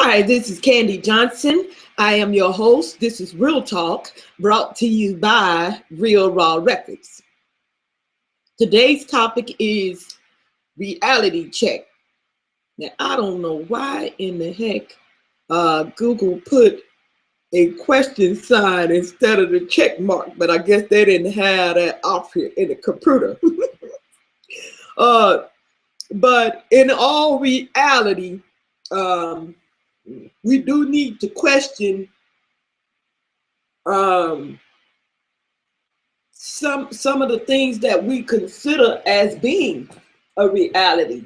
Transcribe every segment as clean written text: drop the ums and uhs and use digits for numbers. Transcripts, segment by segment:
Hi, this is Candy Johnson. I am your host. This is Real Talk, brought to you by Real Raw Records. Today's topic is reality check. Now, I don't know why in the heck Google put a question sign instead of the check mark, but I guess they didn't have that option in the computer. But in all reality, we do need to question some of the things that we consider as being a reality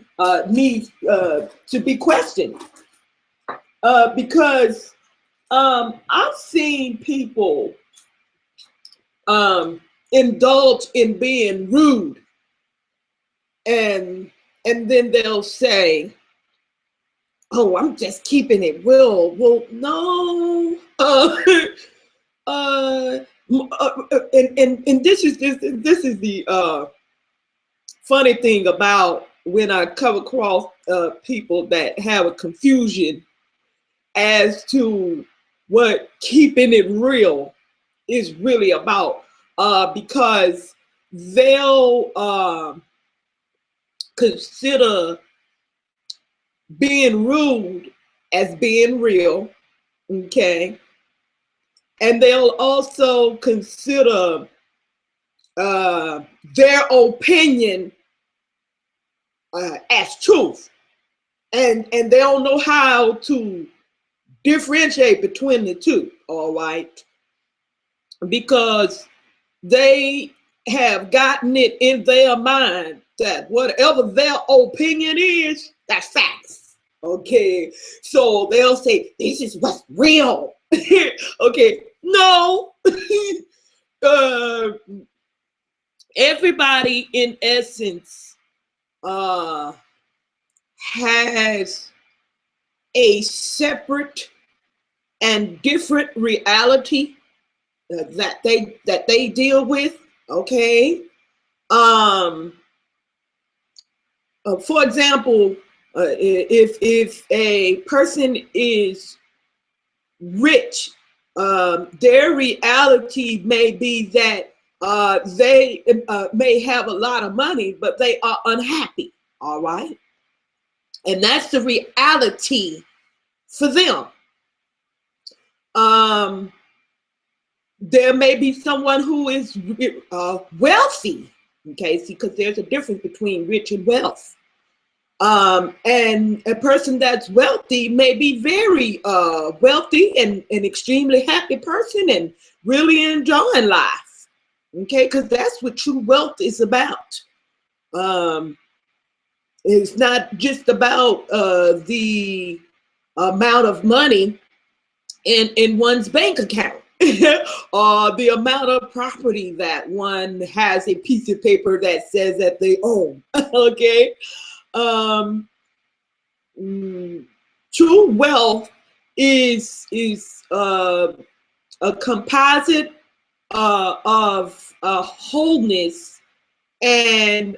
needs to be questioned, because I've seen people indulge in being rude, and then they'll say, "Oh, I'm just keeping it real." Well, no. And this is the funny thing about when I come across people that have a confusion as to what keeping it real is really about, because they'll consider being rude as being real, okay? And they'll also consider their opinion as truth. And they don't know how to differentiate between the two, all right? Because they have gotten it in their mind that whatever their opinion is, that's facts, okay? So they'll say, this is what's real. Okay, no. Everybody in essence has a separate and different reality that they deal with, okay? For example, if a person is rich, their reality may be that they may have a lot of money, but they are unhappy, all right? And that's the reality for them. There may be someone who is wealthy, okay? See, because there's a difference between rich and wealth. And a person that's wealthy may be very wealthy and an extremely happy person and really enjoying life, okay? Because that's what true wealth is about. It's not just about the amount of money in one's bank account or the amount of property that one has a piece of paper that says that they own, okay? True wealth is a composite of wholeness and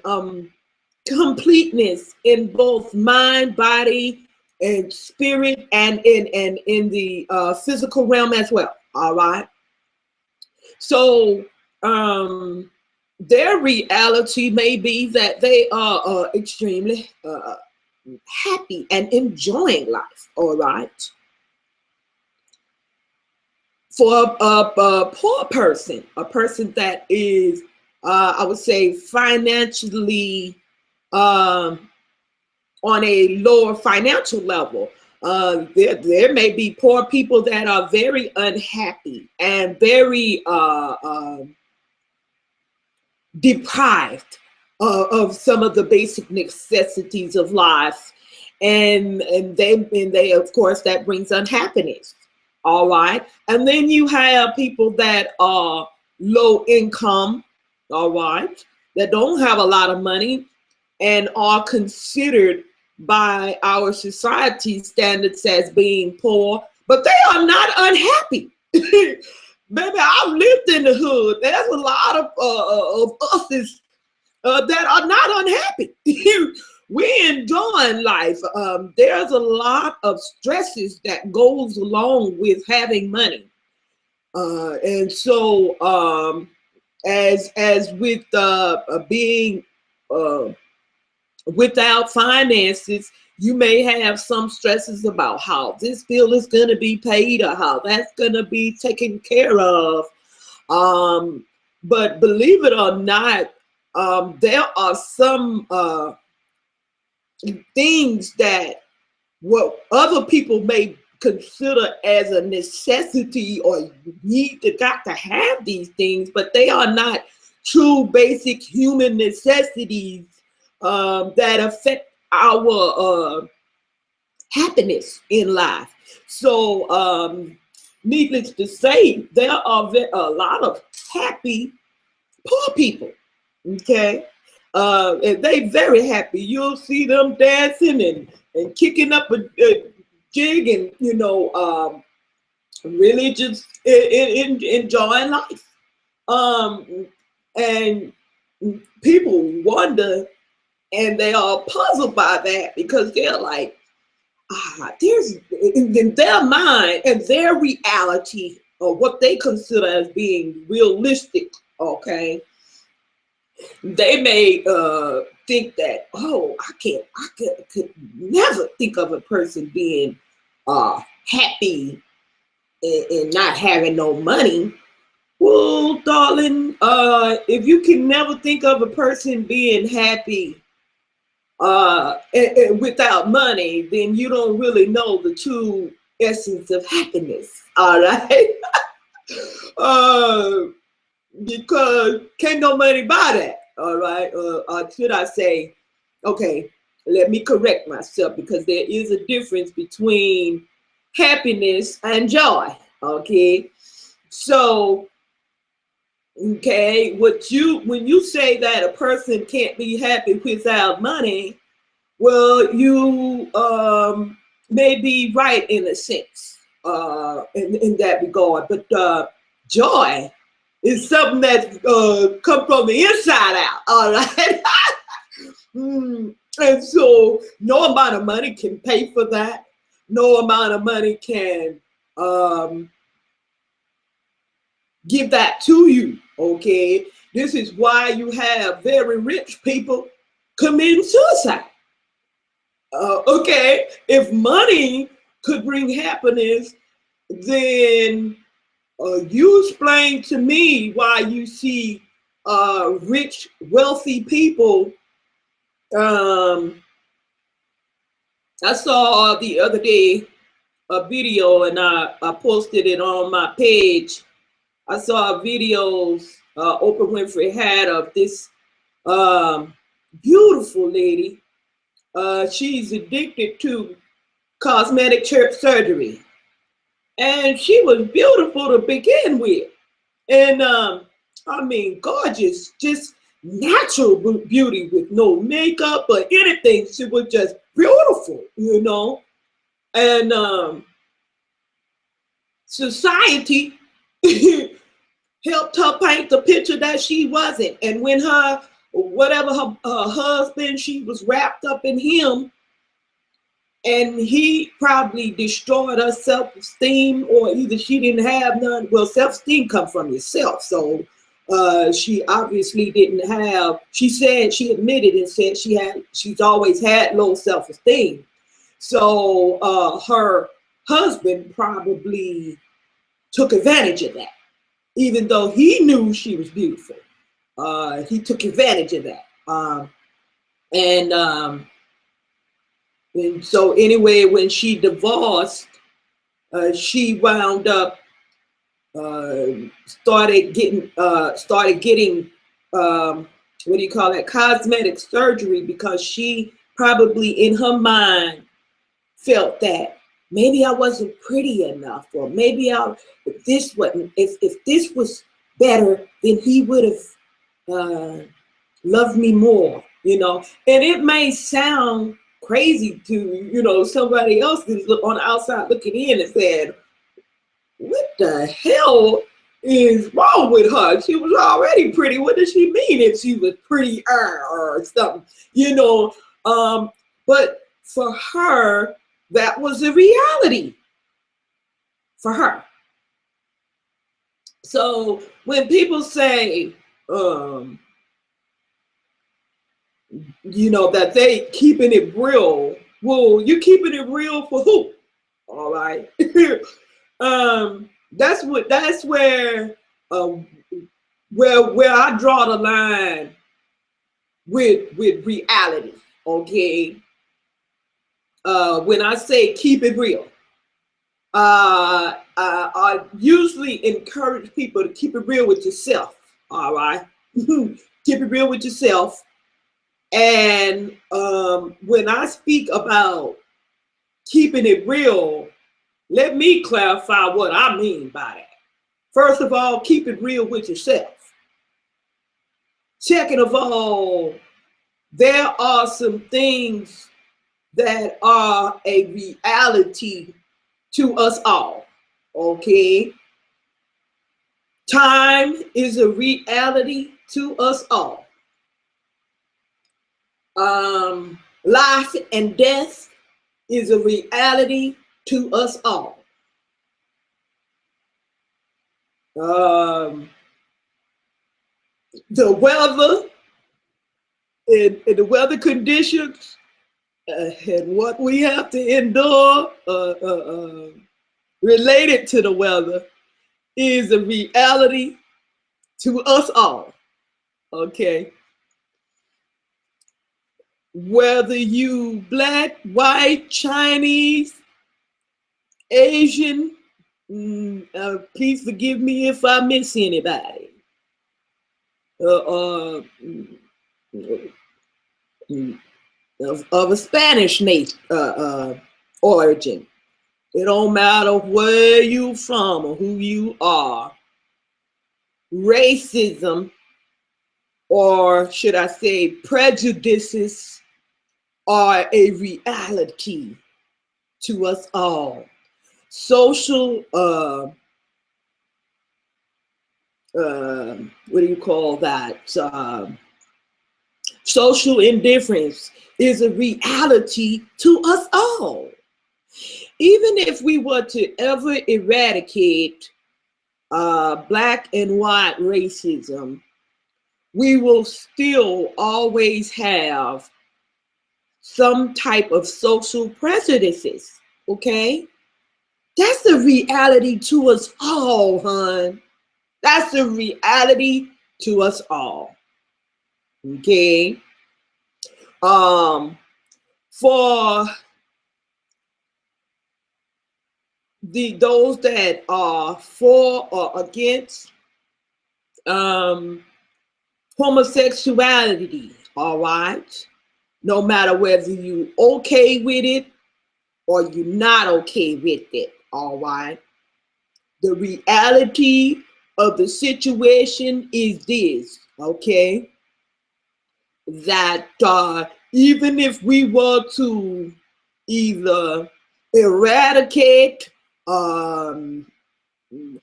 completeness in both mind, body, and spirit, and in the physical realm as well. All right. So their reality may be that they are extremely happy and enjoying life, all right? For a poor person, a person that is, I would say, financially on a lower financial level, there may be poor people that are very unhappy and very deprived of some of the basic necessities of life, and they of course that brings unhappiness, all right? And then you have people that are low income, all right, that don't have a lot of money and are considered by our society standards as being poor, but they are not unhappy. Baby, I've lived in the hood. There's a lot of us that are not unhappy. We're enjoying enjoying life. There's a lot of stresses that goes along with having money. And so as with being without finances, you may have some stresses about how this bill is going to be paid or how that's going to be taken care of. But believe it or not, there are some things that what other people may consider as a necessity or got to have these things, but they are not true basic human necessities that affect our happiness in life. So needless to say, there are a lot of happy poor people, okay? And they very happy. You'll see them dancing and kicking up a jig and, you know, really just enjoying life. And people wonder, and they are puzzled by that, because they're like, there's in their mind and their reality, or what they consider as being realistic, okay, they may think that, oh, I could never think of a person being happy and not having no money. Well, darling, if you can never think of a person being happy without money, then you don't really know the true essence of happiness. All right. Because can't no money buy that. All right. Or should I say, okay, let me correct myself, because there is a difference between happiness and joy. Okay. So, okay, when you say that a person can't be happy without money, well, you may be right in a sense, in that regard. But joy is something that comes from the inside out. All right. And so no amount of money can pay for that. No amount of money can give that to you. Okay. This is why you have very rich people committing suicide. Okay, if money could bring happiness, then you explain to me why you see rich, wealthy people. I saw the other day a video, and I posted it on my page. I saw videos Oprah Winfrey had of this beautiful lady. She's addicted to cosmetic surgery, and she was beautiful to begin with, and I mean, gorgeous, just natural beauty with no makeup or anything. She was just beautiful, you know. And society helped her paint the picture that she wasn't. And when her husband, she was wrapped up in him, and he probably destroyed her self-esteem, or either she didn't have none. Well, self-esteem comes from yourself. So she obviously didn't have, she admitted and said she's always had low self-esteem. So her husband probably took advantage of that. Even though he knew she was beautiful, he took advantage of that. And so anyway, when she divorced, she wound up started getting what do you call that, cosmetic surgery, because she probably in her mind felt that maybe I wasn't pretty enough, or maybe if this was better, then he would have loved me more, you know. And it may sound crazy to, you know, somebody else is on the outside looking in and said, what the hell is wrong with her? She was already pretty. What does she mean if she was pretty or something, you know? But for her, that was a reality for her. So when people say, that they keeping it real, well, you keeping it real for who? All right. That's where I draw the line with reality. Okay. When I say keep it real, I usually encourage people to keep it real with yourself. All right. Keep it real with yourself. And when I speak about keeping it real, let me clarify what I mean by that. First of all, keep it real with yourself. Second of all, there are some things that are a reality to us all. Okay? Time is a reality to us all. Life and death is a reality to us all. The weather and the weather conditions and what we have to endure related to the weather is a reality to us all. Okay. Whether you black, white, Chinese, Asian, please forgive me if I miss anybody. Of a Spanish origin. It don't matter where you from or who you are. Racism, or should I say prejudices, are a reality to us all. Social, what do you call that? Social indifference is a reality to us all. Even if we were to ever eradicate black and white racism, we will still always have some type of social prejudices, okay? That's the reality to us all, hon. That's the reality to us all, okay? For those that are for or against homosexuality, all right? No matter whether you okay with it or you're not okay with it, all right? The reality of the situation is this, okay? That even if we were to either eradicate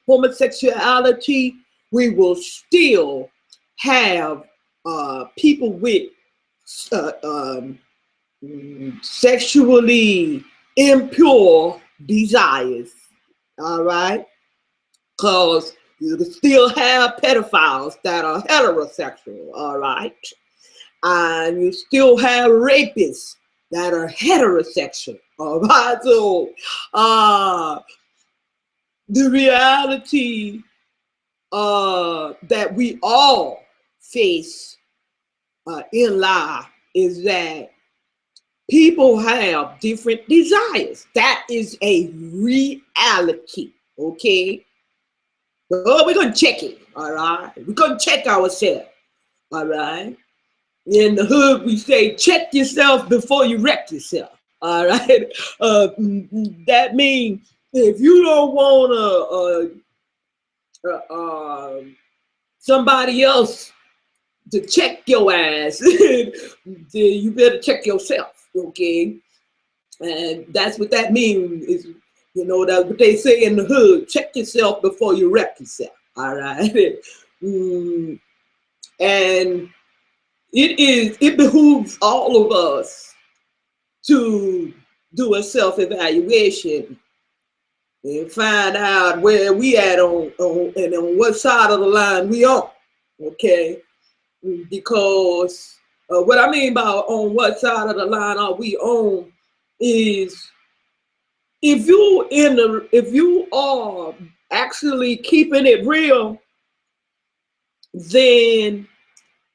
homosexuality, we will still have people with sexually impure desires, all right? Because you still have pedophiles that are heterosexual, all right? And you still have rapists that are heterosexual, all right? So the reality that we all face in life is that people have different desires. That is a reality, okay? So we're going to check it, all right? We're going to check ourselves, all right? In the hood, we say, check yourself before you wreck yourself, all right? That means if you don't want somebody else to check your ass, then you better check yourself, okay? And that's what that means is, that's what they say in the hood, check yourself before you wreck yourself, all right? And it behooves all of us to do a self-evaluation and find out where we at and on what side of the line we on, okay? Because what I mean by on what side of the line are we on is if you are actually keeping it real, then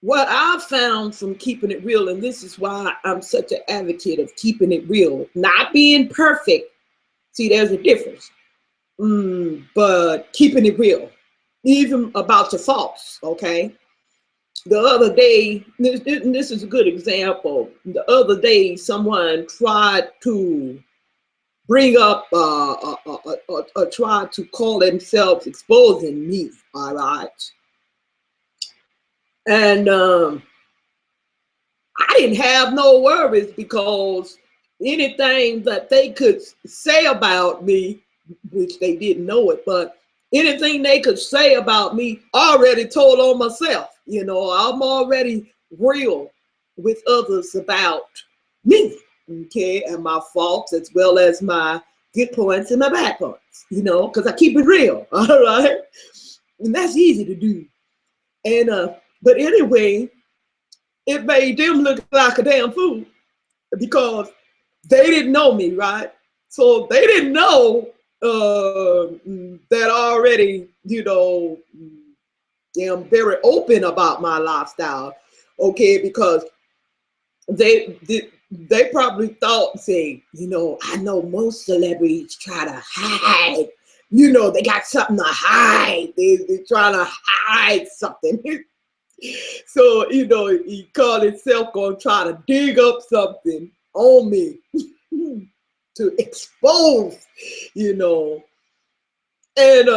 what I found from keeping it real, and this is why I'm such an advocate of keeping it real, not being perfect. See, there's a difference. But keeping it real, even about your faults, okay? The other day, this is a good example. The other day, someone tried to bring up or try to call themselves exposing me, all right? And I didn't have no worries because anything that they could say about me, which they didn't know it, but anything they could say about me, I already told on myself. You know, I'm already real with others about me, okay, and my faults as well as my good points and my bad points, you know, because I keep it real, all right? And that's easy to do. And but anyway, it made them look like a damn fool because they didn't know me, right? So they didn't know that already, you know, am very open about my lifestyle, okay? Because they probably thought, say, you know, I know most celebrities try to hide, you know, they got something to hide. They're trying to hide something. So, you know, he called himself gonna try to dig up something on me to expose, you know. And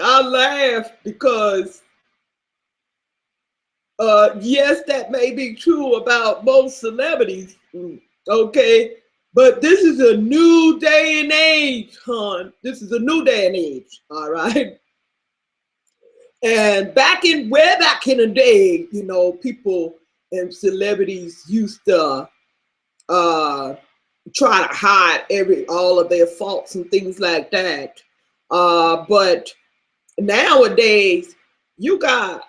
I laugh because yes, that may be true about most celebrities, okay? But this is a new day and age, hon. This is a new day and age, all right? And way back in the day, you know, people and celebrities used to try to hide all of their faults and things like that. But nowadays, you got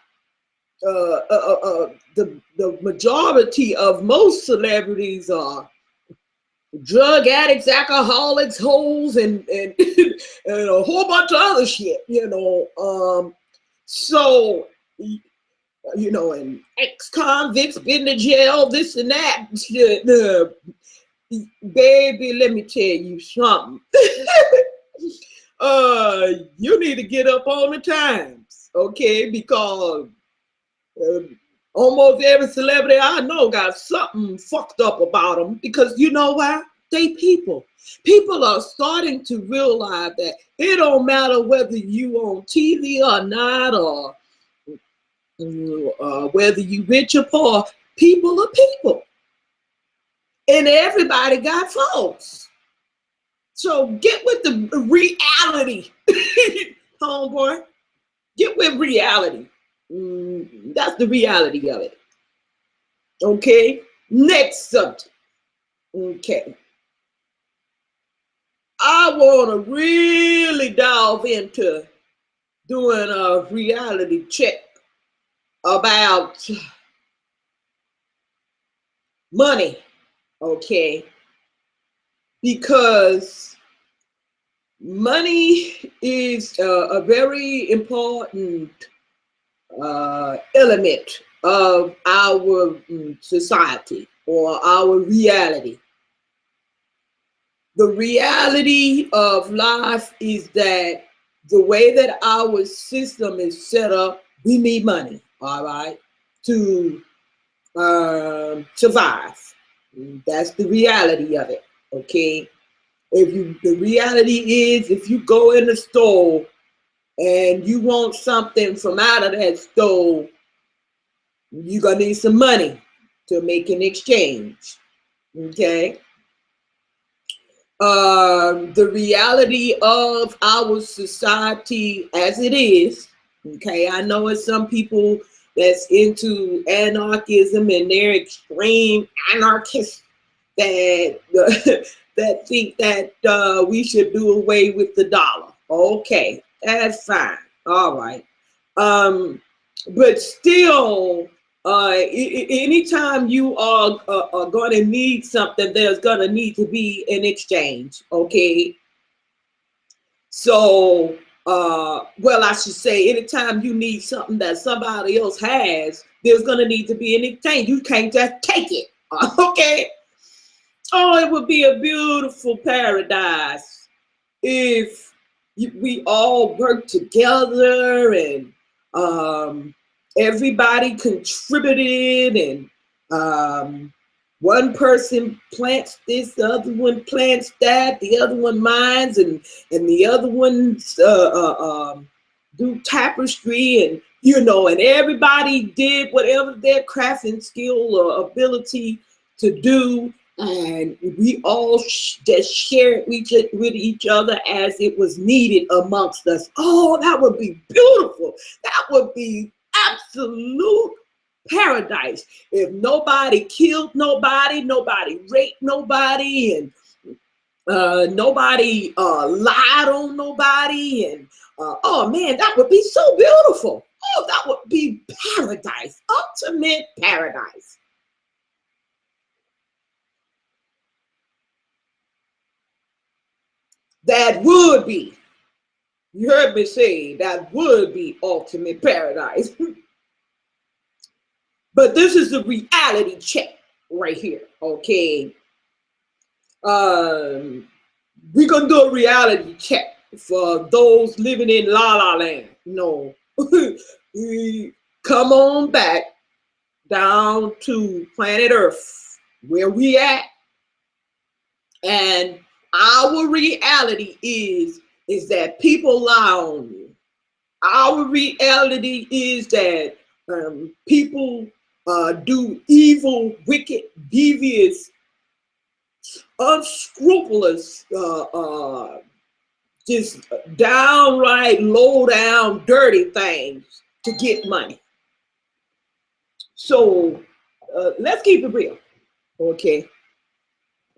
the majority of most celebrities are drug addicts, alcoholics, hoes, and and a whole bunch of other shit, you know. So, you know, and ex-convicts been to jail, this and that. Baby, let me tell you something. You need to get up on the times, okay? Because almost every celebrity I know got something fucked up about them. Because you know why? They people. People are starting to realize that it don't matter whether you on TV or not, or whether you rich or poor. People are people, and everybody got faults. So get with the reality, homeboy. Get with reality. That's the reality of it. Okay. Next subject. Okay. I want to really delve into doing a reality check about money. Okay. Because money is a very important element of our society or our reality. The reality of life is that the way that our system is set up, we need money, all right, to survive. That's the reality of it, okay? The reality is, if you go in the store and you want something from out of that store, you're gonna need some money to make an exchange, okay? The reality of our society as it is, okay? I know it's some people that's into anarchism and they're extreme anarchists, that that think that we should do away with the dollar. Okay, that's fine. All right. But still, anytime you are going to need something, there's going to need to be an exchange. Okay. So, well, I should say, anytime you need something that somebody else has, there's going to need to be an exchange. You can't just take it. Okay. Oh, it would be a beautiful paradise if we all work together and everybody contributed, and one person plants this, the other one plants that, the other one mines, and the other ones do tapestry, and and everybody did whatever their crafting skill or ability to do, and we all just shared with each other as it was needed amongst us. Oh, that would be beautiful. That would be absolute paradise if nobody killed nobody, nobody raped nobody, and nobody lied on nobody. And oh man, that would be so beautiful. Oh, that would be paradise, ultimate paradise. That would be, you heard me say, that would be ultimate paradise. But this is the reality check right here, okay? We're gonna do a reality check for those living in La La Land. No, come on back down to planet Earth, where we at, and our reality is that people lie on you. Our reality is that people do evil, wicked, devious, unscrupulous, just downright low down, dirty things to get money. So let's keep it real, okay?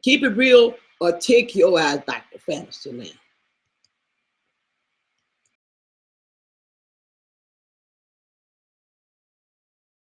Keep it real, or take your ass back to fantasy land.